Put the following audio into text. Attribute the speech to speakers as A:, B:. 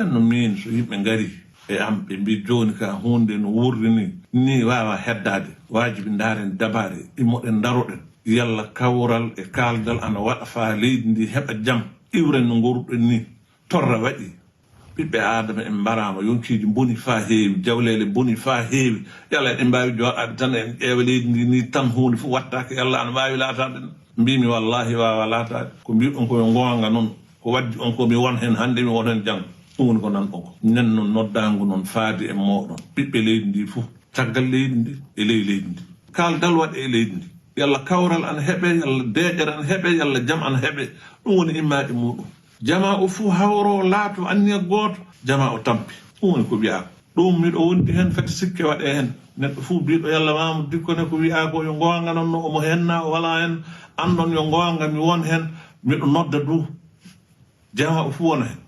A: no min so yimɓe ngari e am ɓe mbi joni ka hunde no wurri ni wawa heddade wajibi ndaren dabare immoɗen daroɗen yalla kawral e kaldal ana waɗa fa leydi ndi heɓa jaam iwren no goruɗen ni torra waɗi ɓiɓɓe adama en mbarama yonkiji boni fa heewi jawlele boni fa heewi yalla eɗen mbawi joɗade tan en ƴeewa leydi ndi ni tan hunde fof wattake yalla ana wawi latade mbimi wallahi wawa latade ko mbiɗon koye gonga noon ko waddi on komi won hen hande mi won hen janggo ɗum woni ko nanɗon ko nen noon noddagu noon faade e moɗon ɓiɓɓe leydi ndi fof caggal leydi ndi e leydi ndi kaldal waɗe e leydi ndi yalla kawral ana heeɓe yalla deƴere ana heeɓe yalla jaam ana heeɓe ɗum woni immaɗe muɗum jama o fuu hawro laato anniya goto jama o tampi ɗum woni ko wiyako ɗum miɗo wondi hen fati sikke waɗe hen neɗɗo fuu mbiɗo yalla mamo dikkone ko wiya ko yo gonga noon no omo henna o wala hen andon yo gonga mi won hen miɗo nodda ɗum jama o fuu wona hen